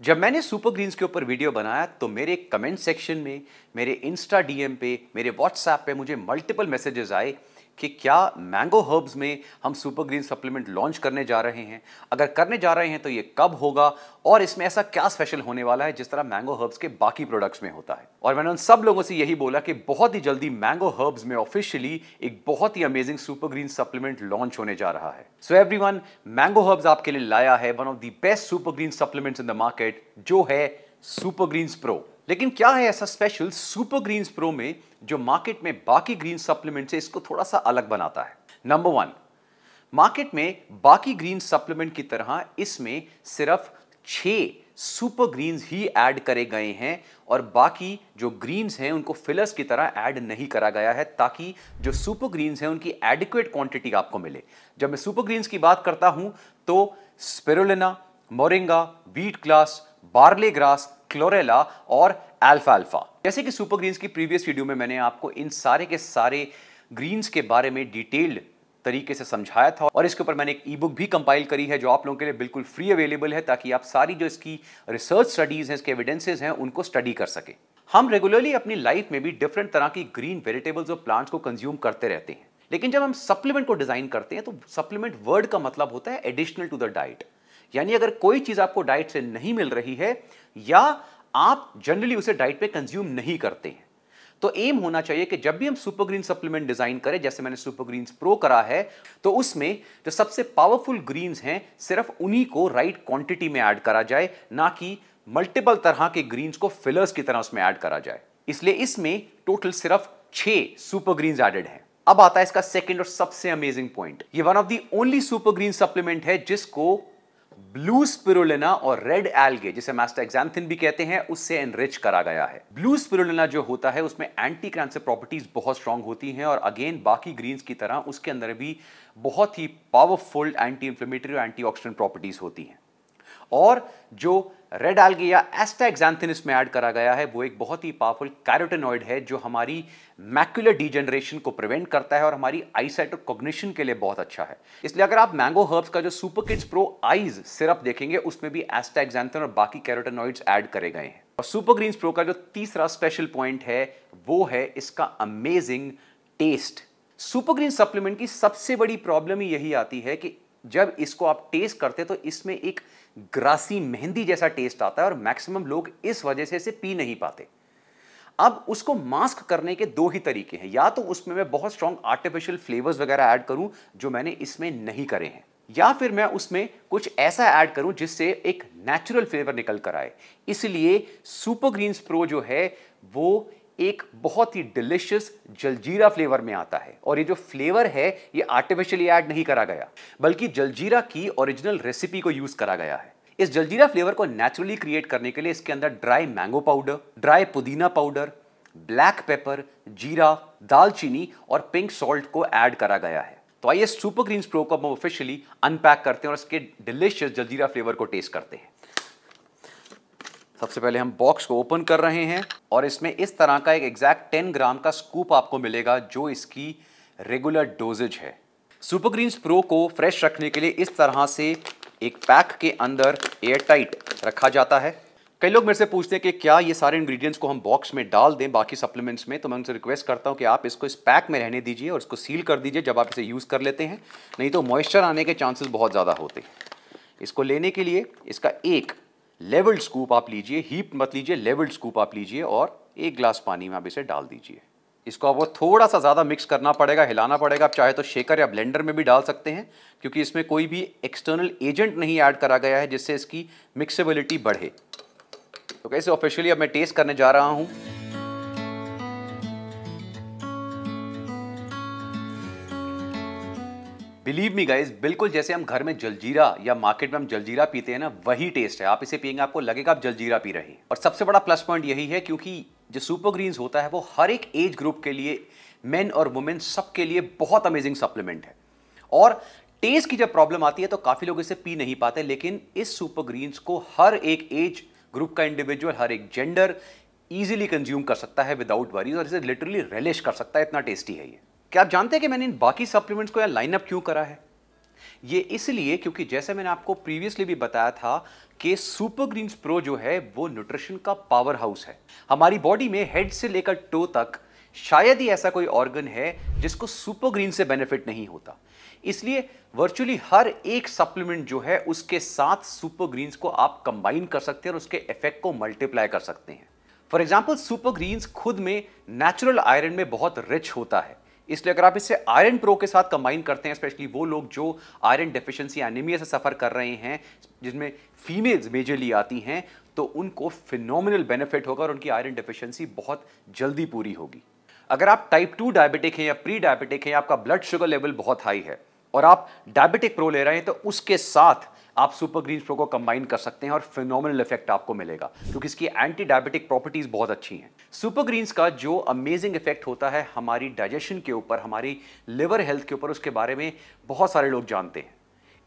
जब मैंने super Green's के ऊपर वीडियो बनाया तो मेरे कमेंट सेक्शन में, मेरे इंस्टा डीएम पे, मेरे व्हाट्सएप पे मुझे मल्टीपल मैसेजेस आए कि क्या मैंगो हर्ब्स में हम सुपर ग्रीन सप्लीमेंट लॉन्च करने जा रहे हैं। अगर करने जा रहे हैं तो ये कब होगा और इसमें ऐसा क्या स्पेशल होने वाला है जिस तरह मैंगो हर्ब्स के बाकी प्रोडक्ट्स में होता है। और मैंने उन सब लोगों से यही बोला कि बहुत ही जल्दी मैंगो हर्ब्स में ऑफिशियली एक बहुत ही amazing super green supplement launch होने जा रहा है। सो एवरीवन, मैंगो हर्ब्स आपके लिए लाया है one of the best super green supplements in the market, जो है सुपर ग्रीन्स प्रो। लेकिन क्या है ऐसा स्पेशल सुपर ग्रीन्स प्रो में जो मार्केट में बाकी ग्रीन सप्लीमेंट से इसको थोड़ा सा अलग बनाता है? नंबर वन, मार्केट में बाकी ग्रीन सप्लीमेंट की तरह इसमें सिर्फ 6 सुपर ग्रीन्स ही ऐड करे गए हैं और बाकी जो ग्रीन्स हैं उनको फिलर्स की तरह ऐड नहीं करा गया है, ताकि जो सुपर ग्रीन्स हैं उनकी एडिक्वेट क्वांटिटी आपको मिले। जब मैं सुपर ग्रीन्स की बात करता हूं तो spirulina, moringa, wheat grass, barley grass, chlorella और अल्फाल्फा, जैसे कि सुपर ग्रीन्स की प्रीवियस वीडियो में मैंने आपको इन सारे के सारे ग्रीन्स के बारे में डिटेल्ड तरीके से समझाया था और इसके ऊपर मैंने एक ई बुक भी कंपाइल करी है जो आप लोगों के लिए बिल्कुल फ्री अवेलेबल है, ताकि आप सारी जो इसकी रिसर्च स्टडीज हैं, इसके एविडेंसेस हैं, उनको स्टडी कर सके। हम रेगुलरली अपनी लाइफ में भी डिफरेंट तरह की ग्रीन वेजिटेबल्स और प्लांट्स को कंज्यूम करते रहते हैं, लेकिन जब हम सप्लीमेंट को डिजाइन करते हैं तो सप्लीमेंट वर्ड का मतलब होता है एडिशनल टू द डाइट। यानी अगर कोई चीज आपको डाइट से नहीं मिल रही है या आप जनरली उसे डाइट पे कंज्यूम नहीं करते हैं, तो एम होना चाहिए कि जब भी हम सुपर ग्रीन सप्लीमेंट डिजाइन करें, जैसे मैंने सुपर ग्रीन्स प्रो करा है, तो उसमें जो सबसे पावरफुल ग्रीन्स हैं सिर्फ उन्हीं को राइट क्वांटिटी में ऐड करा जाए, ना कि मल्टीपल तरह के ग्रीन्स को फिलर्स की तरह उसमें ऐड करा जाए। इसलिए इसमें टोटल सिर्फ 6 सुपर ग्रीन्स एडेड हैं। अब आता है इसका सेकंड और सबसे अमेजिंग पॉइंट। ये one of the only super green supplement है जिसको ब्लू स्पिरुलिना और रेड एल्गे, जिसे मैस्टाक्सैंथिन भी कहते हैं, उससे एनरिच करा गया है। ब्लू स्पिरुलिना जो होता है उसमें एंटी कैंसर प्रॉपर्टीज बहुत स्ट्रांग होती हैं और अगेन बाकी ग्रीन्स की तरह उसके अंदर भी बहुत ही पावरफुल एंटी इंफ्लेमेटरी और एंटीऑक्सीडेंट प्रॉपर्टीज होती हैं। और जो रेड एल्गे या एस्टाक्सैंथिन इसमें ऐड करा गया है वो एक बहुत ही पावरफुल कैरोटेनॉइड है जो हमारी मैक्युलर डिजेनरेशन को प्रिवेंट करता है और हमारी आईसाइट और कॉग्निशन के लिए बहुत अच्छा है। इसलिए अगर आप मैंगो हर्ब्स का जो super kids pro eyes syrup देखेंगे उसमें भी एस्टाक्सैंथिन और बाकी कैरोटेनॉइड्स ऐड करे गए हैं। और सुपर ग्रीन्स प्रो का जो तीसरा स्पेशल पॉइंट है वो है इसका amazing taste. Super green supplement की सबसे बड़ी प्रॉब्लम ही यही आती है कि जब इसको आप टेस्ट करते तो इसमें एक ग्रासी मेहंदी जैसा टेस्ट आता है और मैक्सिमम लोग इस वजह से इसे पी नहीं पाते। अब उसको मास्क करने के 2 ही तरीके हैं, या तो उसमें मैं बहुत स्ट्रॉन्ग आर्टिफिशियल फ्लेवर्स वगैरह ऐड करूं जो मैंने इसमें नहीं करे हैं, या फिर मैं उसमें कुछ ऐसा ऐड करूं जिससे एक नेचुरल फ्लेवर निकल कर आए। इसलिए सुपर ग्रीन्स प्रो जो है वो एक बहुत ही डिलिशियस जलजीरा फ्लेवर में आता है और ये जो फ्लेवर है ये आर्टिफिशियली ऐड नहीं करा गया, बल्कि जलजीरा की ओरिजिनल रेसिपी को यूज करा गया है। इस जलजीरा फ्लेवर को नेचुरली क्रिएट करने के लिए इसके अंदर ड्राई मैंगो पाउडर, ड्राई पुदीना पाउडर, ब्लैक पेपर, जीरा, दालचीनी और पिंक सॉल्ट को ऐड करा गया है। तो आइए सुपर ग्रीन्स प्रो को हम ऑफिशियली अनपैक करते हैं और इसके डिलिशियस जलजीरा फ्लेवर को टेस्ट करते हैं। सबसे पहले हम बॉक्स को ओपन कर रहे हैं और इसमें इस तरह का एक एग्जैक्ट 10 ग्राम का स्कूप आपको मिलेगा जो इसकी रेगुलर डोजेज है। सुपर ग्रीन्स प्रो को फ्रेश रखने के लिए इस तरह से एक पैक के अंदर एयर टाइट रखा जाता है। कई लोग मेरे से पूछते हैं कि क्या ये सारे इंग्रेडिएंट्स को हम बॉक्स में डाल दें बाकी सप्लीमेंट्स में, तो मैं उनसे रिक्वेस्ट करता हूं कि आप इसको इस पैक में रहने दीजिए और इसको सील कर दीजिए जब आप इसे यूज़ कर लेते हैं, नहीं तो मॉइस्चर आने के चांसेस बहुत ज़्यादा होते हैं। इसको लेने के लिए इसका एक लेवल्ड स्कूप आप लीजिए, हीप मत लीजिए, लेवल्ड स्कूप आप लीजिए और 1 ग्लास पानी में आप इसे डाल दीजिए। इसको आपको थोड़ा सा ज़्यादा मिक्स करना पड़ेगा, हिलाना पड़ेगा। आप चाहे तो शेकर या ब्लेंडर में भी डाल सकते हैं क्योंकि इसमें कोई भी एक्सटर्नल एजेंट नहीं ऐड करा गया है जिससे इसकी मिक्सेबिलिटी बढ़े। तो कैसे ऑफिशियली अब मैं टेस्ट करने जा रहा हूँ। बिलीव मी गाइज, बिल्कुल जैसे हम घर में जलजीरा या मार्केट में हम जलजीरा पीते हैं ना, वही टेस्ट है। आप इसे पियेंगे आपको लगेगा आप जलजीरा पी रहे हैं। और सबसे बड़ा प्लस पॉइंट यही है क्योंकि जो सुपर ग्रीन्स होता है वो हर एक एज ग्रुप के लिए, मेन और वुमेन सबके लिए बहुत अमेजिंग सप्लीमेंट है। और टेस्ट की जब प्रॉब्लम आती है तो काफी लोग इसे पी नहीं पाते, लेकिन इस सुपर ग्रीन्स को हर एक एज ग्रुप का इंडिविजुअल, हर एक जेंडर इजीली कंज्यूम कर सकता है विदाउट वरीज और इसे लिटरली रिलिश कर सकता है। इतना टेस्टी है ये। क्या आप जानते हैं कि मैंने इन बाकी सप्लीमेंट्स को यहाँ लाइनअप क्यों करा है? ये इसलिए क्योंकि जैसे मैंने आपको प्रीवियसली भी बताया था कि सुपर ग्रीन्स प्रो जो है वो न्यूट्रिशन का पावर हाउस है। हमारी बॉडी में हेड से लेकर टो तक शायद ही ऐसा कोई ऑर्गन है जिसको सुपर ग्रीन से बेनिफिट नहीं होता। इसलिए वर्चुअली हर एक सप्लीमेंट जो है उसके साथ सुपर ग्रीन्स को आप कंबाइन कर सकते हैं और उसके इफेक्ट को मल्टीप्लाई कर सकते हैं। फॉर एग्जाम्पल सुपर ग्रीन्स खुद में नेचुरल आयरन में बहुत रिच होता है, इसलिए अगर आप इसे आयरन प्रो के साथ कंबाइन करते हैं, स्पेशली वो लोग जो आयरन डेफिशिएंसी एनीमिया से सफर कर रहे हैं जिसमें फीमेल्स मेजरली आती हैं, तो उनको फिनोमिनल बेनिफिट होगा और उनकी आयरन डेफिशिएंसी बहुत जल्दी पूरी होगी। अगर आप टाइप 2 डायबिटिक हैं या प्री डायबिटिक हैं या आपका ब्लड शुगर लेवल बहुत हाई है और आप डायबिटिक प्रो ले रहे हैं, तो उसके साथ आप सुपर ग्रीन्स प्रो को कंबाइन कर सकते हैं और फिनोमिनल इफेक्ट आपको मिलेगा क्योंकि इसकी एंटी डायबिटिक प्रॉपर्टीज बहुत अच्छी हैं। सुपर ग्रीन्स का जो अमेजिंग इफेक्ट होता है हमारी डाइजेशन के ऊपर, हमारी लिवर हेल्थ के ऊपर, उसके बारे में बहुत सारे लोग जानते हैं।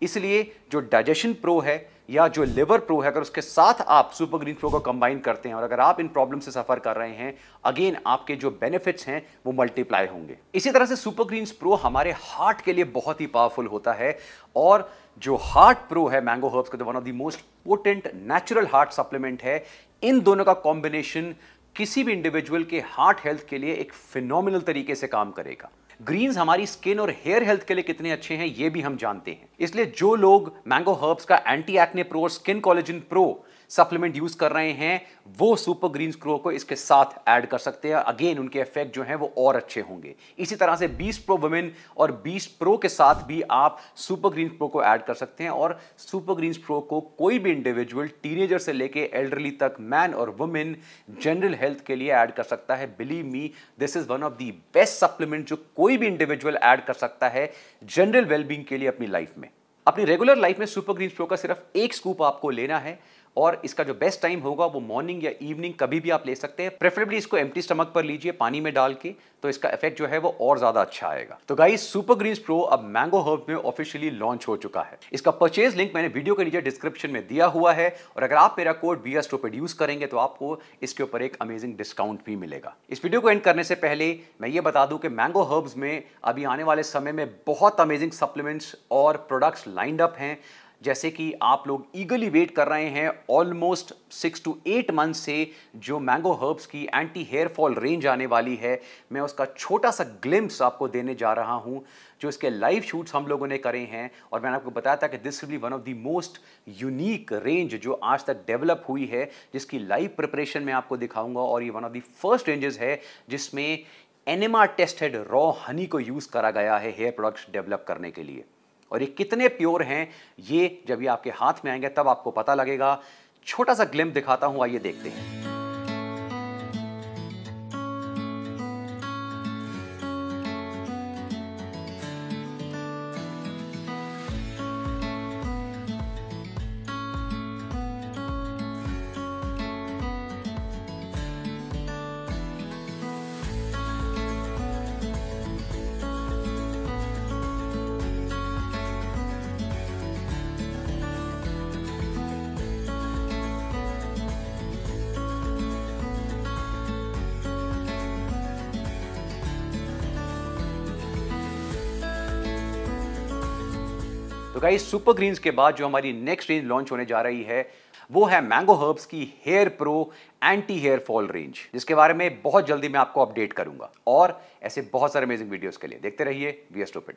इसलिए जो डाइजेशन प्रो है या जो लिवर प्रो है, अगर उसके साथ आप सुपर ग्रीन प्रो को कंबाइन करते हैं और अगर आप इन प्रॉब्लम से सफर कर रहे हैं, अगेन आपके जो बेनिफिट्स हैं वो मल्टीप्लाई होंगे। इसी तरह से सुपर ग्रीन्स प्रो हमारे हार्ट के लिए बहुत ही पावरफुल होता है और जो हार्ट प्रो है मैंगो हर्ब्स का, one of the most potent natural heart supplement है। इन दोनों का कॉम्बिनेशन किसी भी इंडिविजुअल के हार्ट हेल्थ के लिए एक फिनोमिनल तरीके से काम करेगा। ग्रीन्स हमारी स्किन और हेयर हेल्थ के लिए कितने अच्छे हैं ये भी हम जानते हैं। इसलिए जो लोग मैंगो हर्ब्स का एंटी एक्ने प्रो और skin collagen pro supplement use कर रहे हैं, वो सुपर ग्रीन्स प्रो को इसके साथ ऐड कर सकते हैं। अगेन उनके इफेक्ट जो हैं वो और अच्छे होंगे। इसी तरह से 20 प्रो वुमेन और 20 प्रो के साथ भी आप सुपर ग्रीन्स प्रो को ऐड कर सकते हैं और सुपर ग्रीन्स प्रो को कोई भी इंडिविजुअल टीनेजर से लेके एल्डरली तक, मैन और वुमेन, जनरल हेल्थ के लिए ऐड कर सकता है। Believe me, this is one of the best supplement जो कोई भी इंडिविजुअल ऐड कर सकता है जनरल वेलबींग के लिए अपनी लाइफ में। अपनी रेगुलर लाइफ में सुपर ग्रीन्स प्रो का सिर्फ एक स्कूप आपको लेना है और इसका जो बेस्ट टाइम होगा वो मॉर्निंग या इवनिंग कभी भी आप ले सकते हैं। प्रेफरेबली इसको एम्प्टी स्टमक पर लीजिए पानी में डाल के, तो इसका इफेक्ट जो है वो और ज्यादा अच्छा आएगा। तो गाइस, सुपर ग्रीन्स प्रो अब मैंगो हर्ब्स में ऑफिशियली लॉन्च हो चुका है। इसका परचेज लिंक मैंने वीडियो के नीचे डिस्क्रिप्शन में दिया हुआ है और अगर आप मेरा कोड VSTOPID यूज करेंगे तो आपको इसके ऊपर एक अमेजिंग डिस्काउंट भी मिलेगा। इस वीडियो को एंड करने से पहले मैं ये बता दूं कि मैंगो हर्ब्स में अभी आने वाले समय में बहुत अमेजिंग सप्लीमेंट्स और प्रोडक्ट्स लाइंड अप हैं, जैसे कि आप लोग ईगरली वेट कर रहे हैं ऑलमोस्ट 6 to 8 मंथ से जो मैंगो हर्ब्स की एंटी हेयर फॉल रेंज आने वाली है। मैं उसका छोटा सा ग्लिम्स आपको देने जा रहा हूं, जो इसके लाइव शूट्स हम लोगों ने करे हैं और मैंने आपको बताया था कि this will be one of the most unique range जो आज तक डेवलप हुई है, जिसकी लाइव प्रिपरेशन मैं आपको दिखाऊंगा। और ये one of the first ranges है जिसमें एनेमा टेस्टेड रॉ हनी को यूज करा गया है हेयर प्रोडक्ट्स डेवलप करने के लिए। और ये कितने प्योर हैं ये जब ये आपके हाथ में आएंगे तब आपको पता लगेगा। छोटा सा ग्लिम्स दिखाता हूं, आइए देखते हैं। तो गाइस, सुपर ग्रीन्स के बाद जो हमारी नेक्स्ट रेंज लॉन्च होने जा रही है वो है मैंगो हर्ब्स की hair pro anti hair fall range, जिसके बारे में बहुत जल्दी मैं आपको अपडेट करूंगा। और ऐसे बहुत सारे अमेजिंग वीडियोस के लिए देखते रहिए VSTOPID।